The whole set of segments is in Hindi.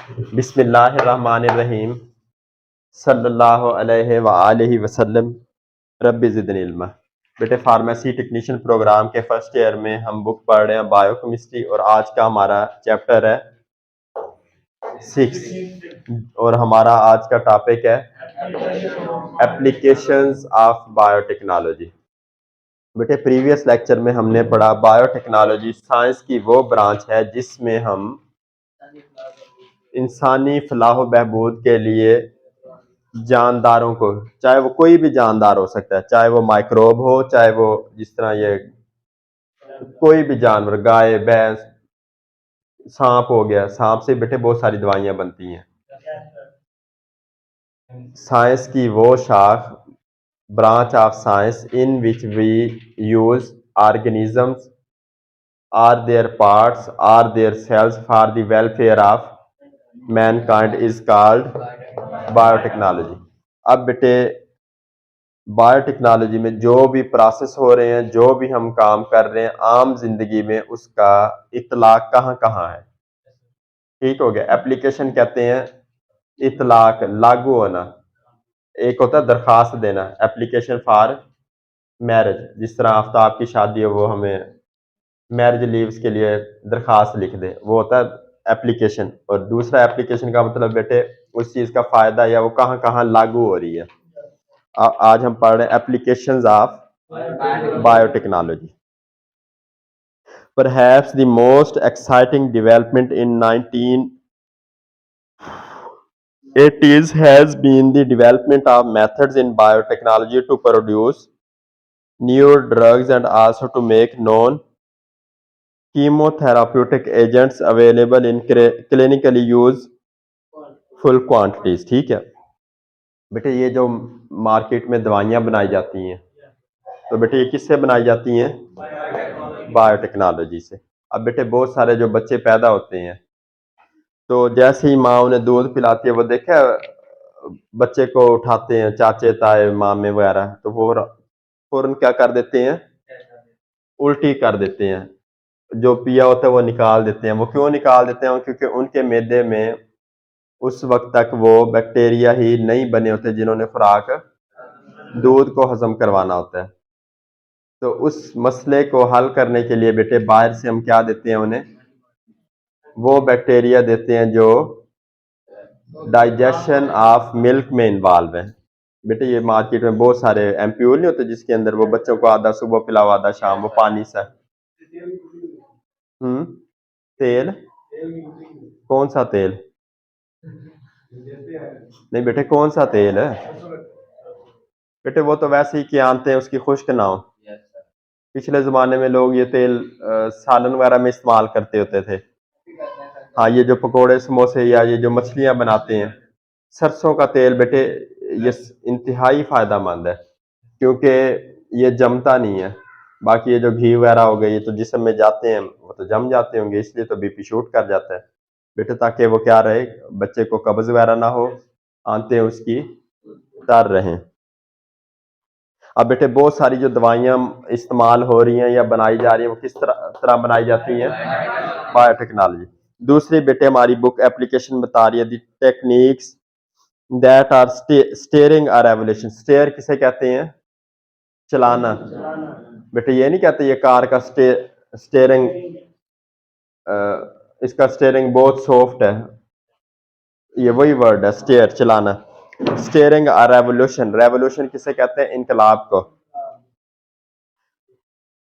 बिस्मिल्लाहिर्रहमानिर्रहीम सल्लल्लाहु अलैहि व आलिहि वसल्लम रब्बि ज़िदनी इल्मा। बेटे फार्मेसी टेक्नीशियन प्रोग्राम के फर्स्ट ईयर में हम बुक पढ़ रहे हैं बायोकेमिस्ट्री और आज का हमारा चैप्टर है 6 और हमारा आज का टॉपिक है एप्लीकेशंस ऑफ बायोटेक्नोलॉजी। बेटे प्रीवियस लेक्चर में हमने पढ़ा बायोटेक्नोलॉजी साइंस की वो ब्रांच है जिसमें हम इंसानी फलाह बहबूद के लिए जानदारों को, चाहे वो कोई भी जानदार हो सकता है, चाहे वो माइक्रोब हो, चाहे वो जिस तरह ये कोई भी जानवर, गाय भैंस, सांप हो गया, सांप से बेटे बहुत सारी दवाइयां बनती हैं। साइंस की वो शाख, branch of science in which we use organisms or their parts or their cells for the welfare of mankind is called biotechnology. अब बेटे बायोटेक्नोलॉजी में जो भी प्रोसेस हो रहे हैं, जो भी हम काम कर रहे हैं आम जिंदगी में, उसका इतलाक कहाँ कहाँ है। ठीक हो गया। एप्लीकेशन कहते हैं इतलाक, लागू होना। एक होता है दरखास्त देना, एप्लीकेशन फॉर मैरिज, जिस तरह आफ्ताब की शादी है वो हमें मैरिज लीव्स के लिए दरखास्त लिख दे, वो होता है एप्लीकेशन। और दूसरा एप्लीकेशन का मतलब बेटे उस चीज का फायदा या वो कहाँ कहाँ लागू हो रही है। आज हम पढ़ रहे हैं applications of biotechnology. Perhaps the most exciting development in 1980s has been the development of methods in biotechnology to produce new drugs and also to make known chemotherapeutic agents available in clinically use full quantities। ठीक है बेटे, ये जो मार्केट में दवाइयाँ बनाई जाती हैं तो बेटे ये किससे बनाई जाती हैं? बायोटेक्नोलॉजी से। अब बेटे बहुत सारे जो बच्चे पैदा होते हैं तो जैसे ही माँ उन्हें दूध पिलाती है, वो देखा बच्चे को उठाते हैं चाचे ताए मामे वगैरह, तो वो फौरन क्या कर देते हैं? उल्टी कर देते हैं। जो पिया होता है वो निकाल देते हैं। वो क्यों निकाल देते हैं? क्योंकि उनके मैदे में उस वक्त तक वो बैक्टीरिया ही नहीं बने होते जिन्होंने खुराक दूध को हजम करवाना होता है। तो उस मसले को हल करने के लिए बेटे बाहर से हम क्या देते हैं उन्हें? वो बैक्टीरिया देते हैं जो डाइजेशन ऑफ मिल्क में इन्वॉल्व है। बेटे ये मार्केट में बहुत सारे एम्प्यूल नहीं होते जिसके अंदर वो बच्चों को आधा सुबह पिलाओ आधा शाम, वो पानी सा। तेल? कौन सा तेल? नहीं बेटे, कौन सा तेल है बेटे? वो तो वैसे ही कियानते हैं उसकी खुश्क ना हो। पिछले जमाने में लोग ये तेल सालन वगैरह में इस्तेमाल करते होते थे। हाँ, ये जो पकोड़े समोसे या ये जो मछलियां बनाते हैं, सरसों का तेल बेटे ये इंतहाई फायदा मंद है क्योंकि ये जमता नहीं है। बाकी ये जो घी वगैरह हो गई, ये तो जिस्म में जाते हैं वो तो जम जाते होंगे, इसलिए तो बीपी शूट कर जाता है बेटे, ताकि वो क्या रहे, बच्चे को कब्ज वगैरह ना हो, आंतें उसकी तर रहें। अब बेटे बहुत सारी जो दवाइयां इस्तेमाल हो रही हैं या बनाई जा रही हैं वो किस तरह बनाई जाती हैं? बायोटेक्नोलॉजी। दूसरी बेटे हमारी बुक एप्लीकेशन बता रही है the techniques that are steering a revolution. Steer किसे कहते हैं? चलाना। बेटे ये नहीं कहते ये कार का स्टेयरिंग, इसका स्टेयरिंग बहुत सॉफ्ट है, ये वही वर्ड है स्टेयर, चलाना। स्टेयरिंग अ रेवोल्यूशन, रेवोल्यूशन किसे कहते हैं? इनकलाब को।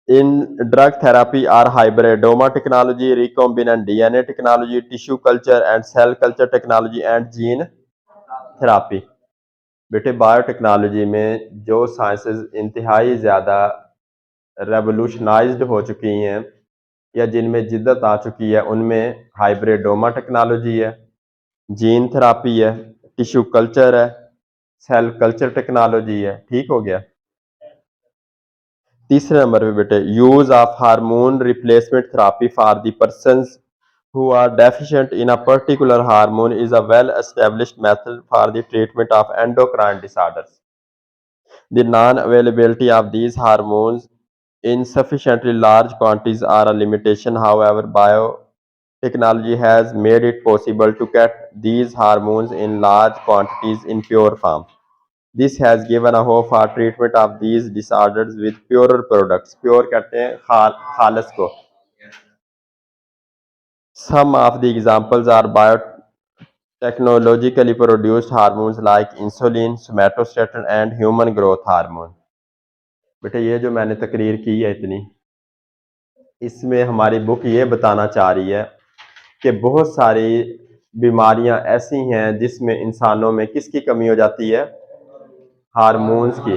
In drug therapy are hybridoma technology, recombinant DNA technology, tissue culture and cell culture technology and gene therapy। बेटे बायोटेक्नोलॉजी में जो साइंसेस इंतहाई ज़्यादा रेवोल्यूशनाइज्ड हो चुकी हैं या जिनमें जिद्दत आ चुकी है, उनमें हाइब्रिडोमा टेक्नोलॉजी है, जीन थेरापी है, टिश्यू कल्चर है, सेल कल्चर टेक्नोलॉजी है। ठीक हो गया। तीसरे नंबर पे बेटे use of hormone replacement therapy for the persons who are deficient in a particular hormone is a well established method for the treatment of endocrine disorders. The non availability of these hormones in sufficiently large quantities are a limitation. However, technology has made it possible to get these hormones in large quantities in pure form. This has given a hope for treatment of these disorders with purer products. Pure कहते हैं खालस को. Some of the examples are biotechnologically produced hormones like insulin, somatostatin, and human growth hormone. बेटे ये जो मैंने तकरीर की है इतनी, इसमें हमारी बुक ये बताना चाह रही है कि बहुत सारी बीमारियां ऐसी हैं जिसमें इंसानों में किसकी कमी हो जाती है? हार्मोन्स की.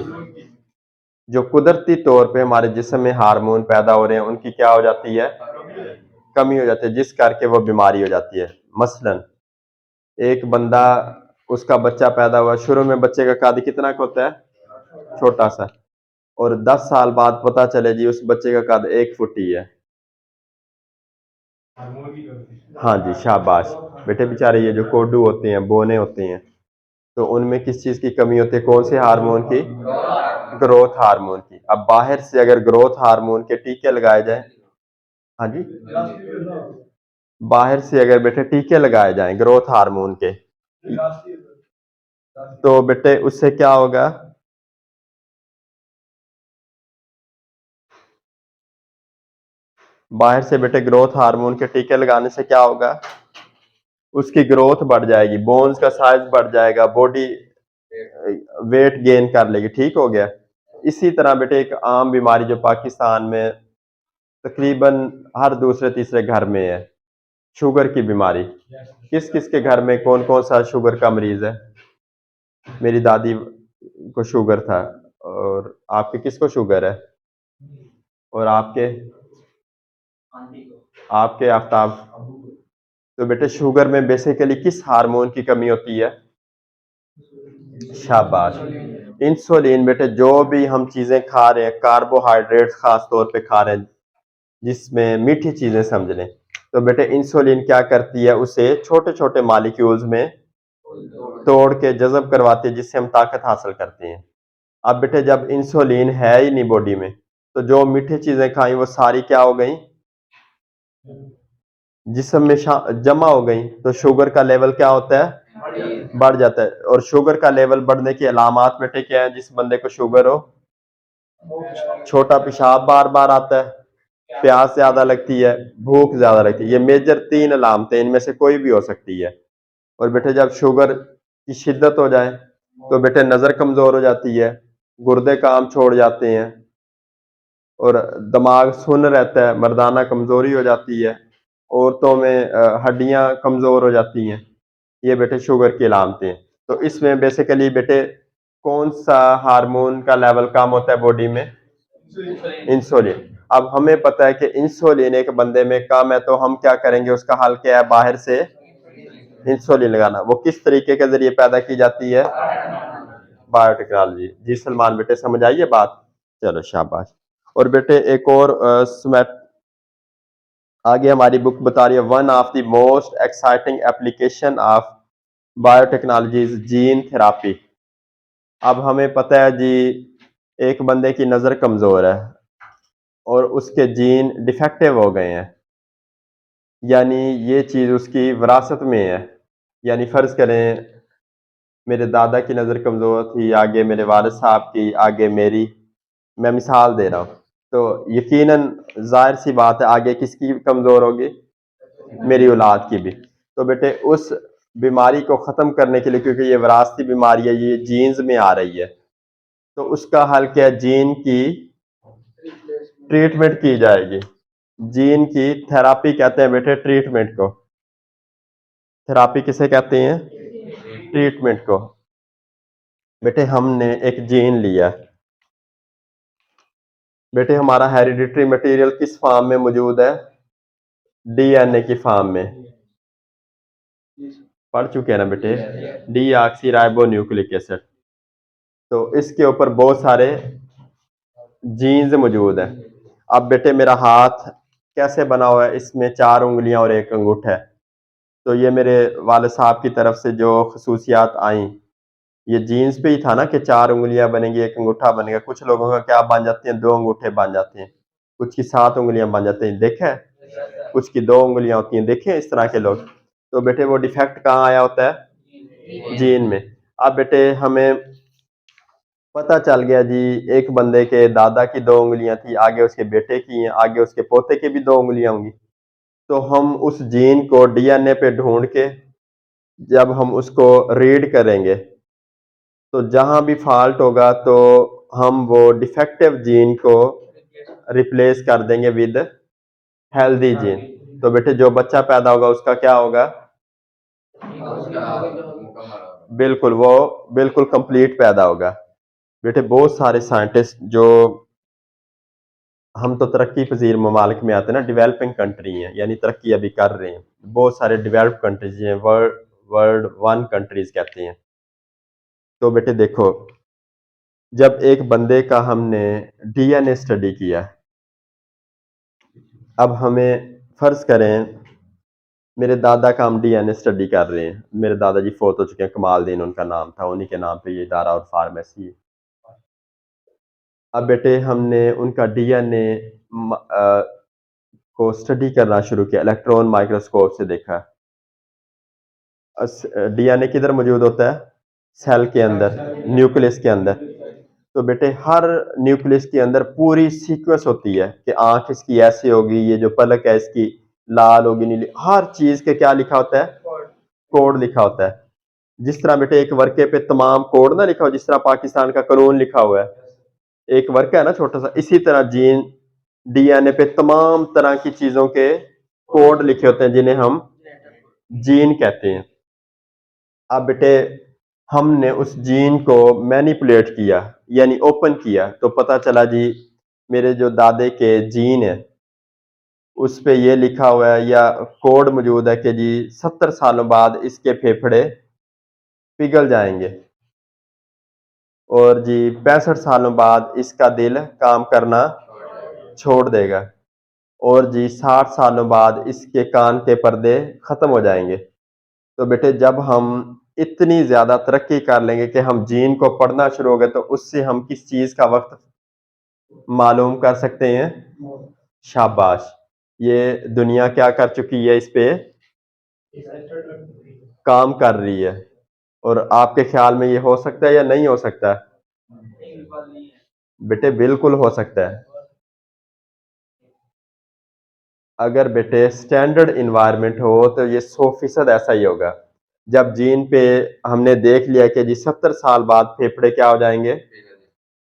जो कुदरती तौर पे हमारे जिस्म में हार्मोन पैदा हो रहे हैं उनकी क्या हो जाती है? कमी हो जाती है, जिस करके वो बीमारी हो जाती है. मसलन एक बंदा, उसका बच्चा पैदा हुआ, शुरू में बच्चे का कद कितना होता है? छोटा सा. और 10 साल बाद पता चले जी उस बच्चे का कद 1 फुट ही है. हाँ जी, शाबाश बेटे. बेचारे ये जो कोडू होते हैं, बोने होते हैं, तो उनमें किस चीज की कमी होती है? कौन से हार्मोन की? ग्रोथ हार्मोन की. अब बाहर से अगर ग्रोथ हार्मोन के टीके लगाए जाए, हाँ जी, बाहर से अगर बेटे टीके लगाए जाएं ग्रोथ हार्मोन के, तो बेटे उससे क्या होगा? बाहर से बेटे ग्रोथ हार्मोन के टीके लगाने से क्या होगा? उसकी ग्रोथ बढ़ जाएगी, बोन्स का साइज बढ़ जाएगा, बॉडी वेट गेन कर लेगी. ठीक हो गया. इसी तरह बेटे एक आम बीमारी जो पाकिस्तान में तकरीबन हर दूसरे तीसरे घर में है, शुगर की बीमारी. किस किस के घर में कौन कौन सा शुगर का मरीज है? मेरी दादी को शुगर था. और आपके किसको शुगर है? और आपके आपके आफ्ताब. तो बेटे शुगर में बेसिकली किस हार्मोन की कमी होती है? शाबाश, इंसुलिन. बेटे जो भी हम चीजें खा रहे हैं, कार्बोहाइड्रेट खास तौर पे खा रहे हैं, जिसमें मीठी चीजें समझ लें, तो बेटे इंसुलिन क्या करती है? उसे छोटे छोटे मॉलिक्यूल्स में तोड़ के जज़ब करवाती है, जिससे हम ताकत हासिल करते हैं. अब बेटे जब इंसुलिन है ही नहीं बॉडी में, तो जो मीठी चीजें खाई वो सारी क्या हो गई? जिस्म में जमा हो गई. तो शुगर का लेवल क्या होता है? बढ़ जाता है. और शुगर का लेवल बढ़ने की अलामात बेटे क्या है? जिस बंदे को शुगर हो, छोटा पेशाब बार बार आता है, प्यास ज्यादा लगती है, भूख ज्यादा लगती है. ये मेजर 3 अलामतें, इनमें से कोई भी हो सकती है. और बेटे जब शुगर की शिद्दत हो जाए तो बेटे नजर कमजोर हो जाती है, गुर्दे काम छोड़ जाते हैं, और दिमाग सुन्न रहता है, मर्दाना कमजोरी हो जाती है, औरतों में हड्डियां कमजोर हो जाती हैं. ये बेटे शुगर की अलामतें हैं. तो इसमें बेसिकली बेटे कौन सा हार्मोन का लेवल कम होता है बॉडी में? इंसुलिन. अब हमें पता है कि इंसुलिन एक बंदे में कम है, तो हम क्या करेंगे? उसका हल क्या है? बाहर से इंसुलिन लगाना. वो किस तरीके के जरिए पैदा की जाती है? बायोटेक्नोलॉजी. जी सलमान बेटे समझ आई है बात? चलो शाबाश. और बेटे एक और आगे हमारी बुक बता रही है, one of the most exciting application of biotechnology is gene therapy. अब हमें पता है जी, एक बंदे की नजर कमजोर है और उसके जीन डिफेक्टिव हो गए हैं, यानी ये चीज उसकी विरासत में है. यानी फर्ज करें मेरे दादा की नजर कमजोर थी, आगे मेरे वालिद साहब की, आगे मेरी, मैं मिसाल दे रहा हूँ. तो यकीनन जाहिर सी बात है आगे किसकी कमजोर होगी? मेरी औलाद की भी. तो बेटे उस बीमारी को खत्म करने के लिए, क्योंकि ये विरासती बीमारी है, ये जीन्स में आ रही है, तो उसका हल क्या है? जीन की ट्रीटमेंट की जाएगी. जीन की थेरापी कहते हैं बेटे ट्रीटमेंट को. थेरापी किसे कहते हैं? ट्रीटमेंट को. बेटे हमने एक जीन लिया, बेटे हमारा हेरिडिटरी मटेरियल किस फॉर्म में मौजूद है? डीएनए की फॉर्म में. पढ़ चुके हैं ना बेटे? Deoxy ribo nucleic acid. तो इसके ऊपर बहुत सारे जीन्स मौजूद हैं. अब बेटे मेरा हाथ कैसे बना हुआ है? इसमें 4 उंगलियां और 1 अंगूठा है. तो ये मेरे वाले साहब की तरफ से जो खसूसियात आई, ये जीन्स पे ही था ना कि 4 उंगलियां बनेंगी, 1 अंगूठा बनेगा. कुछ लोगों का क्या बन जाती हैं? 2 अंगूठे बन जाते हैं, कुछ की 7 उंगलियां बन जाती हैं. देखा है? कुछ की 2 उंगलियां होती हैं, देखे इस तरह के लोग। तो बेटे वो डिफेक्ट कहाँ आया होता है? जीन में। अब बेटे हमें पता चल गया जी, एक बंदे के दादा की 2 उंगलियां थी, आगे उसके बेटे की हैं, आगे उसके पोते की भी 2 उंगलियां होंगी। तो हम उस जीन को डीएनए पे ढूंढ के जब हम उसको रीड करेंगे तो जहां भी फॉल्ट होगा तो हम वो डिफेक्टिव जीन को रिप्लेस कर देंगे विद हेल्दी जीन। तो बेटे जो बच्चा पैदा होगा उसका क्या होगा? बिल्कुल, वो बिल्कुल कंप्लीट पैदा होगा। बेटे बहुत सारे साइंटिस्ट जो हम तो तरक्की पजीर ममालिक में आते हैं ना, डेवलपिंग कंट्री हैं, यानी तरक्की अभी कर रहे हैं। बहुत सारे डेवलप्ड कंट्रीज हैं, वर्ल्ड वन कंट्रीज कहते हैं। तो बेटे देखो, जब एक बंदे का हमने डीएनए स्टडी किया, अब हमें फर्ज करें मेरे दादा का हम डीएनए स्टडी कर रहे हैं। मेरे दादाजी फोत हो चुके हैं, कमालदीन उनका नाम था, उन्हीं के नाम पे ये इदारा और फार्मेसी है। अब बेटे हमने उनका डीएनए को स्टडी करना शुरू किया, इलेक्ट्रॉन माइक्रोस्कोप से देखा। डीएनए किधर मौजूद होता है? सेल के अंदर, न्यूक्लियस के अंदर। तो बेटे हर न्यूक्लियस के अंदर पूरी सीक्वेंस होती है कि आंख इसकी ऐसी होगी, ये जो पलक है इसकी लाल होगी, नीली, हर चीज के क्या लिखा होता है? कोड लिखा होता है। जिस तरह बेटे एक वर्के पे तमाम कोड ना लिखा हो, जिस तरह पाकिस्तान का कानून लिखा हुआ है, एक वर्क है ना छोटा सा, इसी तरह जीन डीएनए पे तमाम तरह की चीजों के कोड लिखे होते हैं जिन्हें हम जीन कहते हैं। अब बेटे हमने उस जीन को मैनिपुलेट किया, यानी ओपन किया, तो पता चला जी मेरे जो दादे के जीन है उस पे ये लिखा हुआ है या कोड मौजूद है कि जी 70 सालों बाद इसके फेफड़े पिघल जाएंगे और जी 65 सालों बाद इसका दिल काम करना छोड़ देगा और जी 60 सालों बाद इसके कान के पर्दे खत्म हो जाएंगे। तो बेटे जब हम इतनी ज्यादा तरक्की कर लेंगे कि हम जीन को पढ़ना शुरू हो गए तो उससे हम किस चीज का वक्त मालूम कर सकते हैं? शाबाश, ये दुनिया क्या कर चुकी है, इस पे काम कर रही है। और आपके ख्याल में ये हो सकता है या नहीं हो सकता? बेटे बिल्कुल हो सकता है। अगर बेटे स्टैंडर्ड इन्वायरमेंट हो तो ये 100% ऐसा ही होगा। जब जीन पे हमने देख लिया कि जी 70 साल बाद फेफड़े क्या हो जाएंगे?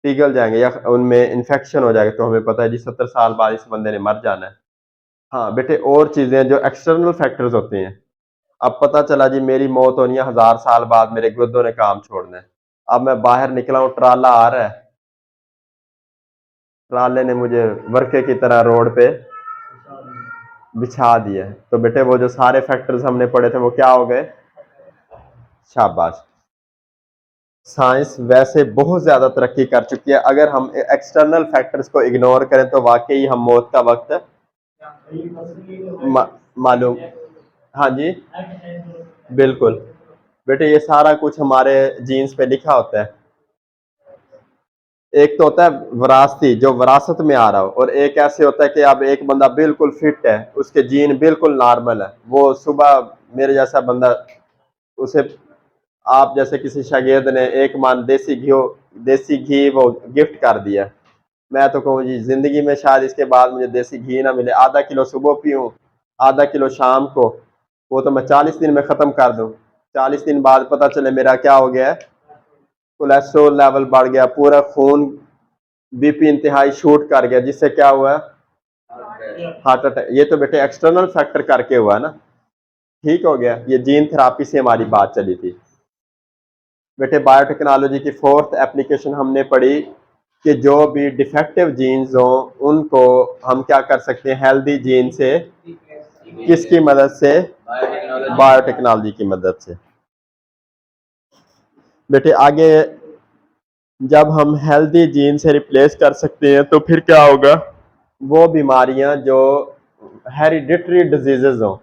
पिघल जाएंगे या उनमें इन्फेक्शन हो जाएगा, तो हमें पता है जी 70 साल बाद इस बंदे ने मर जाना है। हाँ बेटे, और चीजें जो एक्सटर्नल फैक्टर्स होते हैं, अब पता चला जी मेरी मौत होनी है 1000 साल बाद, मेरे गुर्दों ने काम छोड़ना है। अब मैं बाहर निकला हूँ, ट्राला आ रहा है, ट्राले ने मुझे वर्के की तरह रोड पे बिछा दिया है। तो बेटे वो जो सारे फैक्टर्स हमने पढ़े थे वो क्या हो गए? शाबाश। साइंस वैसे बहुत ज्यादा तरक्की कर चुकी है, अगर हम एक्सटर्नल फैक्टर्स को इग्नोर करें तो वाकई हम मौत का वक्त मालूम। हाँ जी, बिल्कुल। बेटे ये सारा कुछ हमारे जीन्स पे लिखा होता है। एक तो होता है विरासती, जो विरासत में आ रहा हो, और एक ऐसे होता है कि अब एक बंदा बिल्कुल फिट है, उसके जीन बिल्कुल नॉर्मल है, वो सुबह मेरे जैसा बंदा, उसे आप जैसे किसी शागिर्द ने 1 मन देसी घी वो गिफ्ट कर दिया, मैं तो कहूँ जी जिंदगी में शायद इसके बाद मुझे देसी घी ना मिले, आधा किलो सुबह पीऊँ, आधा किलो शाम को, वो तो मैं 40 दिन में खत्म कर दूं। 40 दिन बाद पता चले मेरा क्या हो गया है? कोलेस्ट्रोल लेवल बढ़ गया, पूरा खून बीपी इंतहाई शूट कर गया, जिससे क्या हुआ? Heart attack. ये तो बेटे एक्सटर्नल फैक्टर करके हुआ ना, ठीक हो गया। ये जीन थेरापी से हमारी बात चली थी। बेटे बायोटेक्नोलॉजी की 4th एप्लीकेशन हमने पढ़ी कि जो भी डिफेक्टिव जीन्स हो उनको हम क्या कर सकते हैं हेल्दी जीन से, किसकी मदद से? बायोटेक्नोलॉजी की मदद से। बेटे आगे जब हम हेल्दी जीन से रिप्लेस कर सकते हैं तो फिर क्या होगा? वो बीमारियां जो हेरिडिटरी डिजीजेज हो,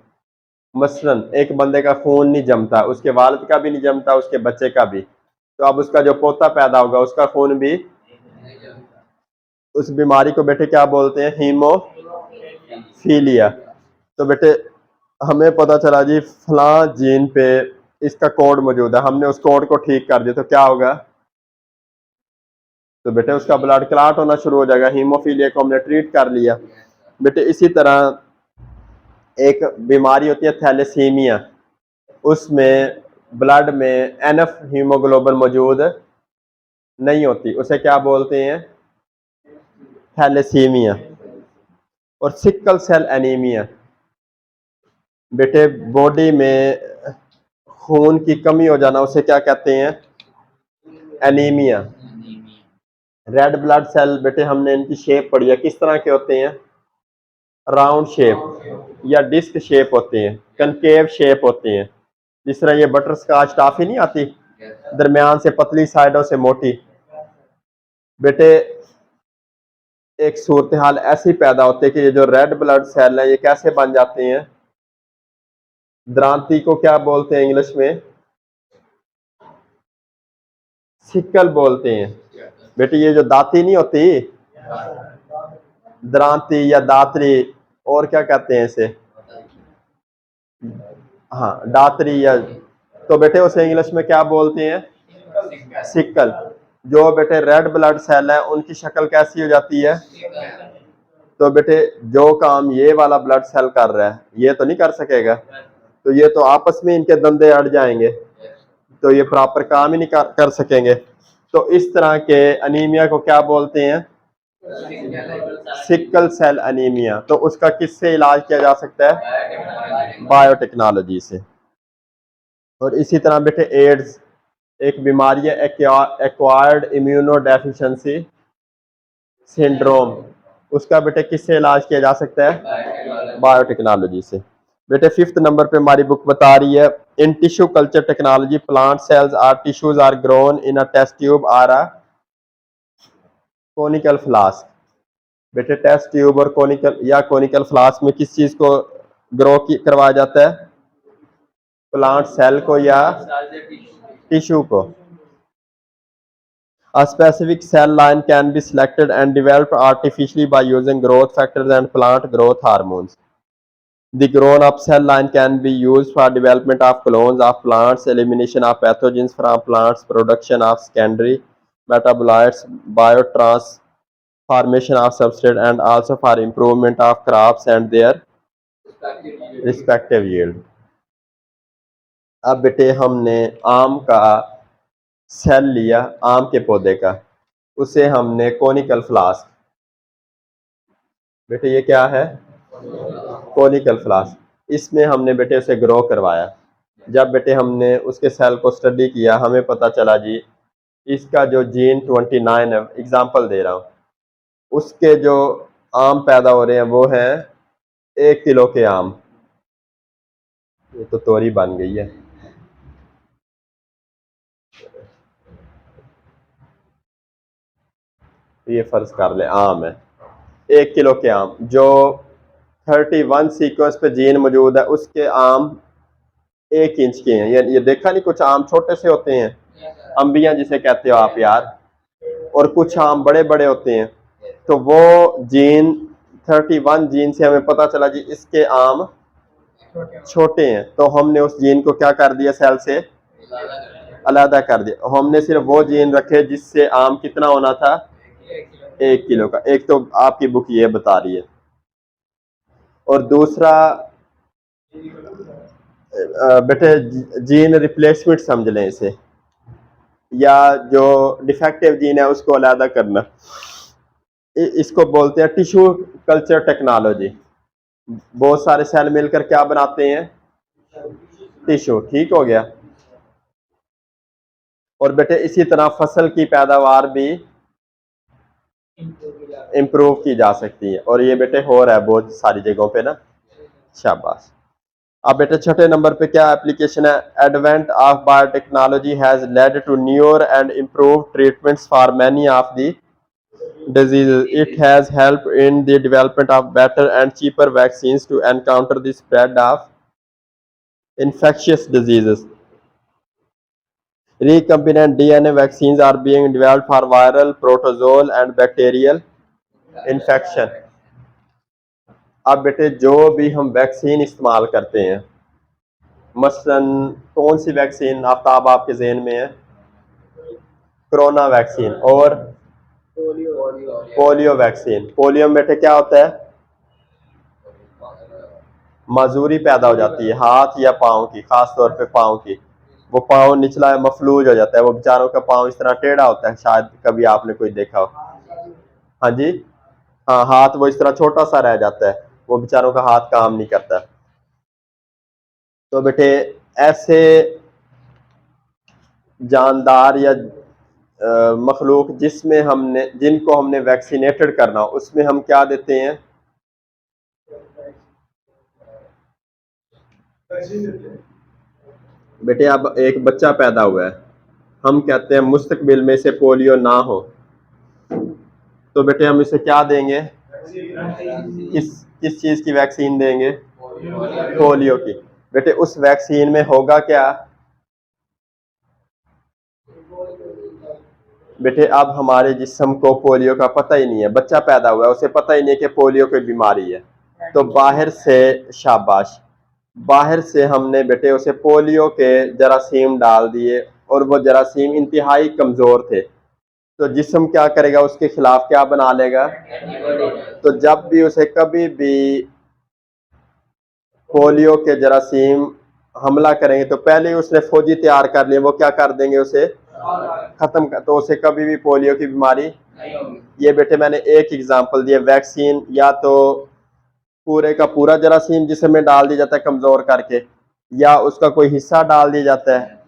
मसलन एक बंदे का खून नहीं जमता, उसके वालिद का भी नहीं जमता, उसके बच्चे का भी, तो अब उसका जो पोता पैदा होगा उसका खून भी, उस बीमारी को बेटे क्या बोलते हैं? हीमोफीलिया। तो बेटे हमें पता चला जी फलां जीन पे इसका कोड मौजूद है, हमने उस कोड को ठीक कर दिया तो क्या होगा? तो बेटे उसका ब्लड क्लॉट होना शुरू हो जाएगा। हीमोफीलिया को हमने ट्रीट कर लिया। बेटे इसी तरह एक बीमारी होती है थैलेसीमिया, उसमें ब्लड में एनफ हीमोग्लोबिन मौजूद नहीं होती, उसे क्या बोलते हैं? थैलेसीमिया। और सिकल सेल एनीमिया, बेटे बॉडी में खून की कमी हो जाना, उसे क्या कहते हैं? एनीमिया। रेड ब्लड सेल, बेटे हमने इनकी शेप पढ़ी है, किस तरह के होते हैं? राउंड शेप या डिस्क शेप होते हैं, कनकेव शेप होते हैं, जिस तरह ये बटर स्कॉच टॉफी नहीं आती, दरमियान से पतली साइडों से मोटी। बेटे एक सूरत हाल ऐसी पैदा होती है कि ये जो रेड ब्लड सेल है ये कैसे बन जाते हैं? द्रांति को क्या बोलते हैं इंग्लिश में? सिकल बोलते हैं। बेटे ये जो दाती नहीं होती, द्रांति या दात्री, और क्या कहते हैं इसे? हाँ दात्री या, तो बेटे उसे इंग्लिश में क्या बोलते हैं? सिकल। जो बेटे रेड ब्लड सेल है उनकी शक्ल कैसी हो जाती है? तो बेटे जो काम ये वाला ब्लड सेल कर रहा है ये तो नहीं कर सकेगा, तो ये तो आपस में इनके धंधे अड़ जाएंगे, तो ये प्रॉपर काम ही नहीं कर सकेंगे। तो इस तरह के अनीमिया को क्या बोलते हैं? Sickle cell anaemia. तो उसका किससे इलाज किया जा सकता है? बायोटेक्नोलॉजी से। और इसी तरह बेटे एड्स एक बीमारी है, एक्वायर्ड इम्यूनोडेफिशिएंसी सिंड्रोम, उसका बेटे किससे इलाज किया जा सकता है? बायोटेक्नोलॉजी से। बेटे फिफ्थ नंबर पे हमारी बुक बता रही है, in tissue culture technology plant cells or tissues are grown in a test tube or a conical flask. बेटे टेस्ट ट्यूब और कोनिकल फ्लास्क में किस चीज को ग्रो करवाया जाता है? प्लांट सेल को या टिश्यू को। A specific cell line can be selected and developed artificially by using growth factors and plant growth hormones. The grown-up cell line can be used for development of clones of plants, elimination of pathogens from plants, production of secondary metabolites, biotransformation of substrate, and also for improvement of crops and their respective yield. अब बेटे हमने आम का सेल लिया, आम के पौधे का, उसे हमने कोनिकल फ्लास्क, बेटे ये क्या है? कोनिकल फ्लास्क, इसमें हमने बेटे उसे ग्रो करवाया। जब बेटे हमने उसके सेल को स्टडी किया हमें पता चला जी इसका जो जीन 29 है, एग्जांपल दे रहा हूँ, उसके जो आम पैदा हो रहे हैं वो हैं 1 किलो के आम। ये तो तोरी बन गई है। ये फर्ज कर ले आम है, 1 किलो के आम, जो 31 सीक्वेंस पे जीन मौजूद है उसके आम 1 इंच के हैं। ये देखा नहीं, कुछ आम छोटे से होते हैं, अंबियां जिसे कहते हो आप यार, और कुछ आम बड़े बड़े होते हैं। तो वो जीन 31 जीन से हमें पता चला जी इसके आम छोटे हैं, तो हमने उस जीन को क्या कर दिया? सेल से अलहदा कर दिया। हमने सिर्फ वो जीन रखे जिससे आम कितना होना था? 1 किलो का। एक तो आपकी बुक ये बता रही है, और दूसरा बेटे जीन रिप्लेसमेंट समझ लें इसे, या जो डिफेक्टिव जीन है उसको अलहदा करना, इसको बोलते हैं टिश्यू कल्चर टेक्नोलॉजी। बहुत सारे सेल मिलकर क्या बनाते हैं? टिश्यू। ठीक हो गया। और बेटे इसी तरह फसल की पैदावार भी इम्प्रूव की जा सकती है, और ये बेटे हो रहा है बहुत सारी जगहों पे ना, शाबाश। अब बेटे छठे नंबर पे क्या एप्लीकेशन है? Advent of biotechnology has led to newer and improve treatments for many of the diseases. It has helped in the development of better and cheaper vaccines to encounter the spread of infectious diseases. Recombinant DNA vaccines are being developed for viral, protozoal, and bacterial infection. अब बेटे जो भी हम वैक्सीन इस्तेमाल करते हैं, मसलन कौन सी वैक्सीन आफ्ताब आपके जहन में है? कोरोना वैक्सीन और पोलियो वैक्सीन। पोलियो में बेटे क्या होता है? माजूरी पैदा हो जाती है हाथ या पाँव की, खास तौर पे पाँव की। वो पाँव निचला मफलूज हो जाता है, वो बेचारों का पाँव इस तरह टेढ़ा होता है, शायद कभी आपने कोई देखा हो। हाँ जी, हाँ, हाथ वो इस तरह छोटा सा रह जाता है, वो बेचारों का हाथ काम नहीं करता। तो बेटे ऐसे जानदार या मखलूक जिनको हमने वैक्सीनेटेड करना, उसमें हम क्या देते हैं? बेटे अब एक बच्चा पैदा हुआ है, हम कहते हैं मुस्तकबिल में से पोलियो ना हो, तो बेटे हम इसे क्या देंगे? किस किस चीज की वैक्सीन देंगे? पोलियो की। बेटे उस वैक्सीन में होगा क्या? बेटे अब हमारे जिस्म को पोलियो का पता ही नहीं है, बच्चा पैदा हुआ है उसे पता ही नहीं कि पोलियो कोई बीमारी है, तो बाहर से, शाबाश, बाहर से हमने बेटे उसे पोलियो के जरासीम डाल दिए और वो जरासीम इंतहाई कमजोर थे, तो जिस्म क्या करेगा? उसके खिलाफ क्या बना लेगा? तो जब भी उसे कभी भी पोलियो के जरासीम हमला करेंगे तो पहले ही उसने फौजी तैयार कर लिए, वो क्या कर देंगे? उसे खत्म कर, तो उसे कभी भी पोलियो की बीमारी नहीं होगी। ये बेटे मैंने एक एग्जांपल दिया। वैक्सीन या तो पूरे का पूरा जरासीम जिसमें में डाल दिया जाता है कमजोर करके, या उसका कोई हिस्सा डाल दिया जाता है,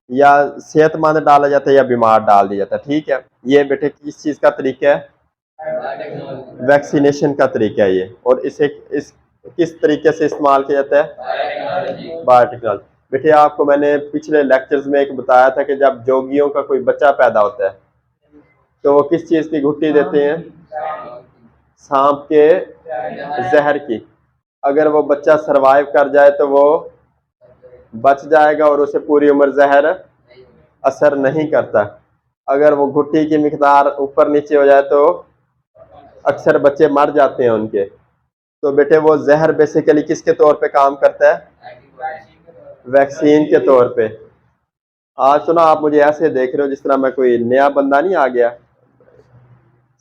या सेहतमंद डाला जाता है, या बीमार डाल दिया जाता है। ठीक है, ये बेटे किस चीज का तरीका है? वैक्सीनेशन का तरीका है ये। और इस किस तरीके से इस्तेमाल किया जाता है? बायोटेक्नोलॉजी। बेटे आपको मैंने पिछले लेक्चर्स में एक बताया था कि जब जोगियों का कोई बच्चा पैदा होता है तो वो किस चीज की घुट्टी देते हैं? सांप के जहर की। अगर वो बच्चा सरवाइव कर जाए तो वो बच जाएगा और उसे पूरी उम्र जहर असर नहीं करता। अगर वो घुट्टी की मिकदार ऊपर नीचे हो जाए तो अक्सर बच्चे मर जाते हैं उनके। तो बेटे वो जहर बेसिकली किसके तौर पे काम करता है? वैक्सीन के तौर पे। आज सुना आप मुझे ऐसे देख रहे हो जिस तरह मैं कोई नया बंदा नहीं आ गया,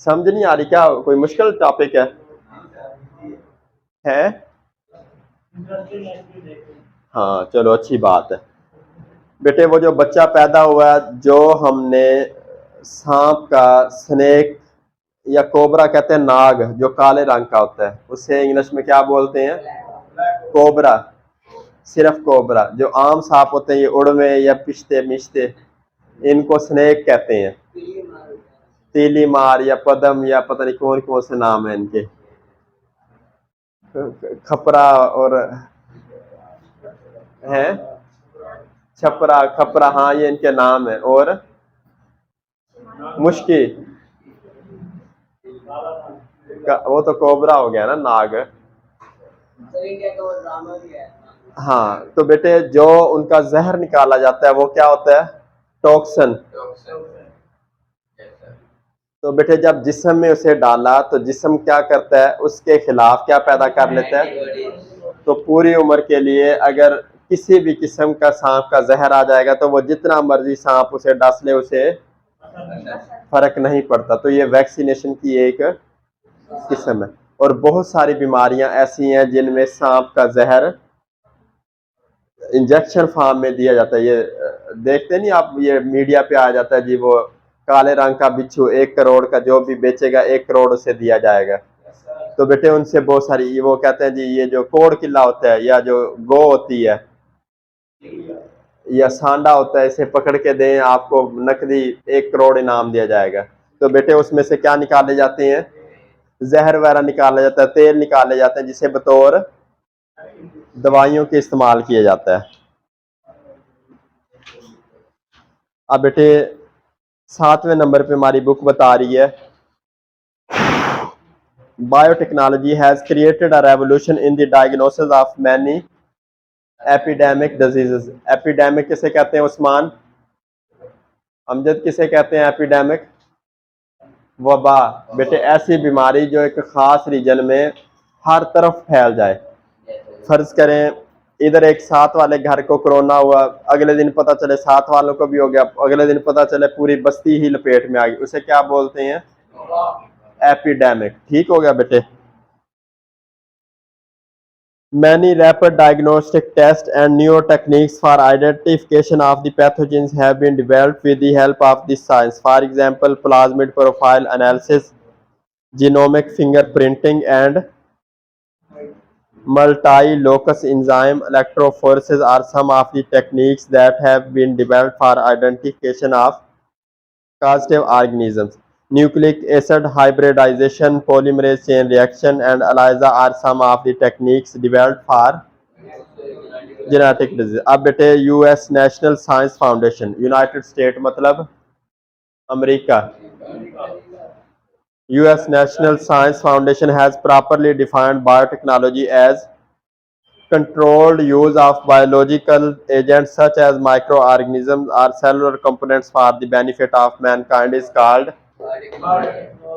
समझ नहीं आ रही क्या? कोई मुश्किल टॉपिक है? हाँ चलो अच्छी बात है। बेटे वो जो बच्चा पैदा हुआ जो हमने सांप का, स्नेक या कोबरा कहते हैं, नाग जो काले रंग का होता है, उसे इंग्लिश में क्या बोलते हैं? कोबरा। सिर्फ कोबरा। जो आम सांप होते हैं ये उड़वे या पिश्ते मिश्ते, इनको स्नेक कहते हैं। तीली मार या पदम या पता नहीं कौन कौन से नाम है इनके, खपरा और है छपरा, खपरा, हाँ ये इनके नाम है। और मुश्की वो तो कोबरा हो गया ना, नाग। हाँ तो बेटे जो उनका जहर निकाला जाता है वो क्या होता है? टॉक्सिन। तो बेटे जब जिस्म में उसे डाला तो जिस्म क्या करता है? उसके खिलाफ क्या पैदा कर लेता है? तो पूरी उम्र के लिए अगर किसी भी किस्म का सांप का जहर आ जाएगा तो वो जितना मर्जी सांप उसे डस ले उसे फर्क नहीं पड़ता। तो ये वैक्सीनेशन की एक किस्म है। और बहुत सारी बीमारियां ऐसी हैं जिनमें सांप का जहर इंजेक्शन फॉर्म में दिया जाता है। ये देखते नहीं आप, ये मीडिया पे आ जाता है जी, वो काले रंग का बिच्छू 1 करोड़ का जो भी बेचेगा 1 करोड़ उसे दिया जाएगा। तो बेटे उनसे बहुत सारी, वो कहते हैं जी ये जो कोड़ किला होता है या जो गौ होती है या सांडा होता है, इसे पकड़ के दें आपको नकदी 1 करोड़ इनाम दिया जाएगा। तो बेटे उसमें से क्या निकाले जाते हैं? जहर वगैरह निकाला जाता है, तेल निकाले जाते हैं जिसे बतौर दवाइयों के इस्तेमाल किया जाता है। अब बेटे 7वें नंबर पे हमारी बुक बता रही है biotechnology has created a revolution in the diagnosis of many epidemic diseases. Epidemic किसे कहते हैं उस्मान? अमजद किसे कहते हैं एपिडेमिक? वबा। बेटे ऐसी बीमारी जो एक खास रीजन में हर तरफ फैल जाए। फर्ज करें इधर एक साथ वाले घर को कोरोना हुआ, अगले दिन पता चले साथ वालों को भी हो गया, अगले दिन पता चले पूरी बस्ती ही लपेट में आ गई, उसे क्या बोलते हैं? एपिडेमिक। ठीक हो गया बेटे। Many rapid diagnostic tests and newer techniques for identification of the pathogens have been developed with the help of this science. For example, plasmid profile analysis, genomic fingerprinting, and multi-locus enzyme electrophoresis are some of the techniques that have been developed for identification of causative organisms. Nucleic acid hybridization, polymerase chain reaction, and ELISA are some of the techniques developed for genetic disease. अब बेटे US national science foundation, United state मतलब America, US National Science Foundation has properly defined biotechnology as controlled use of biological agents such as microorganisms or cellular components for the benefit of mankind is called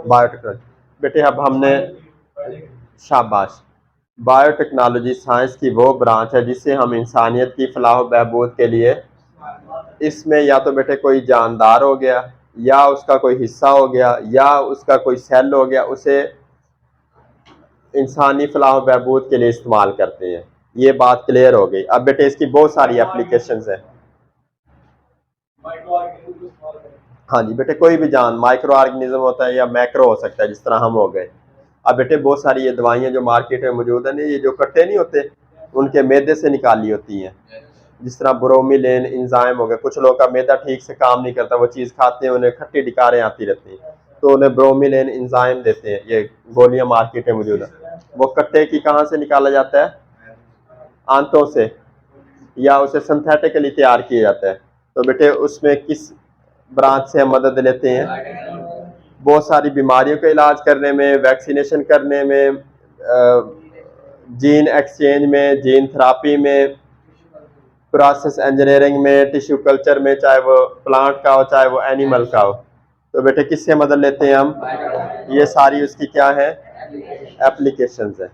biotechnology. बेटे अब हमने शाबाश, बायोटेक्नोलॉजी साइंस की वो ब्रांच है जिससे हम इंसानियत की फलाह बहबूद के लिए, इसमें या तो बेटे कोई जानदार हो गया, या उसका कोई हिस्सा हो गया, या उसका कोई सेल हो गया, उसे इंसानी फलाह बहबूद के लिए इस्तेमाल करते हैं। ये बात क्लियर हो गई। अब बेटे इसकी बहुत सारी एप्लीकेशंस हैं। हाँ जी बेटे, कोई भी जान माइक्रो ऑर्गेनिज्म होता है या मैक्रो हो सकता है, जिस तरह हम हो गए। अब बेटे बहुत सारी ये दवाइयाँ जो मार्केट में मौजूद हैं, ये जो कट्टे नहीं होते उनके मैदे से निकाली होती हैं, जिस तरह ब्रोमिलेन इंजाइम हो गया। कुछ लोगों का मैदा ठीक से काम नहीं करता, वो चीज़ खाते हैं उन्हें खट्टी डिकारें आती रहती हैं, तो उन्हें ब्रोमिलेन इंजाइम देते हैं। ये गोलियां मार्केट में मौजूद है। वो कट्टे की कहाँ से निकाला जाता है? आंतों से, या उसे सिंथेटिकली तैयार किया जाता है। तो बेटे उसमें किस ब्रांच से हम मदद लेते हैं? बहुत सारी बीमारियों का इलाज करने में, वैक्सीनेशन करने में, जीन एक्सचेंज में, जीन थेरापी में, प्रोसेस इंजीनियरिंग में, टिश्यू कल्चर में, चाहे वो प्लांट का हो चाहे वो एनिमल का हो। तो बेटे किससे मदद लेते हैं हम? ये सारी उसकी क्या है? एप्लीकेशंस है।